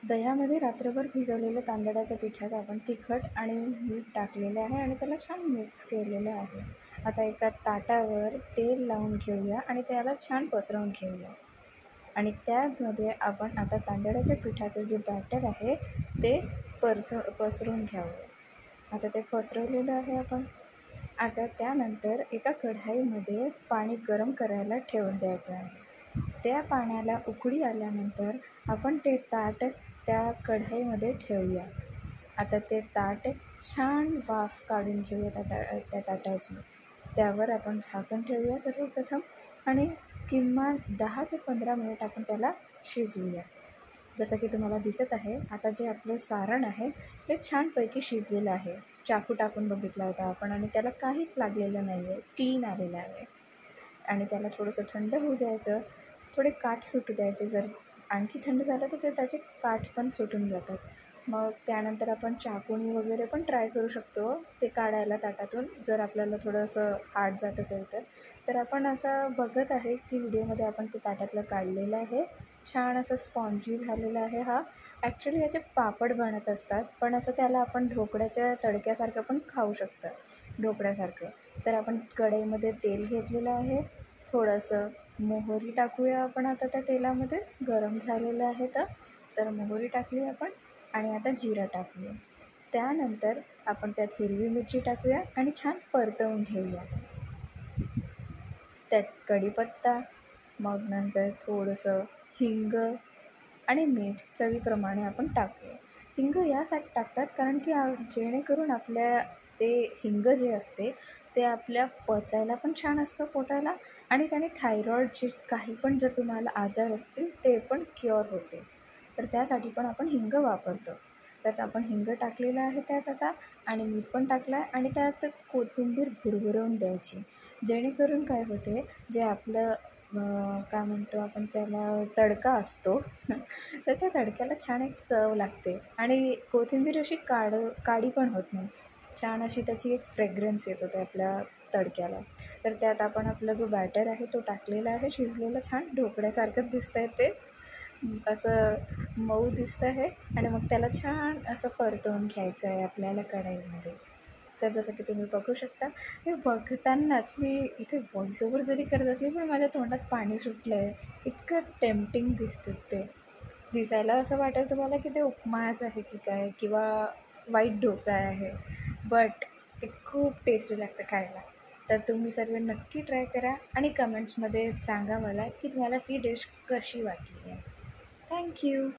दह्यामध्ये रात्रभर भिजवलेल्या तांदळाच्या पिठात आपण तिखट आणि मीठ टाकलेले आहे आणि त्याला छान मिक्स केलेलं आहे. आता एका ताटावर तेल लावून घेऊया आणि त्याला छान पसरवून घेऊया आणि त्यामध्ये आपण आता तांदळाच्या पिठाचं जे बॅटर आहे ते पसरून घ्यावं. आता ते पसरवलेलं आहे आपण. आता त्यानंतर एका कढईमध्ये पाणी गरम करायला ठेवून द्यायचं आहे. त्या पाण्याला उकळी आल्यानंतर आपण ते ताट त्या कढईमध्ये ठेवूया. आता ते ताट छान वाफ काढून घेऊया त्या ताटाची. त्यावर आपण झाकण ठेवूया सर्वप्रथम आणि किमान 10 ते 15 मिनिट आपण त्याला शिजवूया. जसं की तुम्हाला दिसत आहे आता जे आपलं सारण आहे ते छानपैकी शिजलेलं आहे. चाकू टाकून बघितला होता आपण आणि त्याला काहीच लागलेलं नाही आहे, क्लीन आलेलं आहे. आणि त्याला थोडंसं थंड होऊ द्यायचं, थोडे काठ सुटू द्यायचे. जर आणखी थंड झालं तर ते त्याचे काठ पण सुटून जातात. मग त्यानंतर आपण चाकूनी वगैरे पण ट्राय करू शकतो ते काढायला ताटातून, जर आपल्याला थोडंसं हार्ड जात असेल तर. तर आपण असं बघत आहे की व्हिडिओमध्ये आपण ते ताटातलं काढलेलं आहे. छान असं स्पॉन्जी झालेलं आहे. हा ॲक्च्युली याचे पापड बनत असतात, पण असं त्याला आपण ढोकळ्याच्या तडक्यासारखं पण खाऊ शकतं, ढोकळ्यासारखं. तर आपण कढईमध्ये तेल घेतलेलं आहे. थोडंसं मोहरी टाकूया आपण आता त्या तेलामध्ये. गरम झालेलं आहे तर मोहरी टाकली आपण आणि आता जिरं टाकूया. त्यानंतर आपण त्यात हिरवी मिरची टाकूया आणि छान परतवून घेऊया. त्यात कढीपत्ता, मग नंतर थोडंसं हिंग आणि मीठ चवीप्रमाणे आपण टाकूया. हिंग यासाठी टाकतात कारण की जेणेकरून आपल्या ते हिंग जे असते ते आपल्या पचायला पण छान असतं पोटाला आणि त्याने थायरॉईडचे काही पण जर तुम्हाला आजार असतील ते पण क्युअर होते. तर त्यासाठी पण आपण हिंग वापरतो. तर आपण हिंग टाकलेलं आहे त्यात आता आणि मीठ पण टाकलं आहे आणि त्यात कोथिंबीर भुरभुरवून द्यायची. जेणेकरून काय होते, जे आपलं काय म्हणतो आपण त्याला तडका असतो तर त्या तडक्याला छान एक चव लागते आणि कोथिंबीर अशी काळी पण होत नाही. छान अशी त्याची एक फ्रेग्रन्स येतो त्या आपल्या तडक्याला. तर त्यात आपण आपला जो बॅटर आहे तो टाकलेला आहे शिजलेलं. छान ढोकळ्यासारखंच दिसतं आहे ते, असं मऊ दिसतं आहे आणि मग त्याला छान असं परतवून घ्यायचं आहे आपल्याला कढईमध्ये. तर जसं की तुम्ही बघू शकता, हे बघतानाच मी इथे व्हॉईस ओव्हर जरी करत असली पण माझ्या तोंडात पाणी सुटलं आहे. इतकं टेम्प्टिंग दिसतं ते. दिसायला असं वाटेल तुम्हाला की ते उपमाच आहे की काय किंवा व्हाईट ढोकळा आहे, बट ते खूप टेस्टी लागतं खायला. तर तुम्ही सर्व नक्की ट्राय करा आणि कमेंट्समध्ये सांगा मला की तुम्हाला ही डिश कशी वाटली आहे. थँक्यू.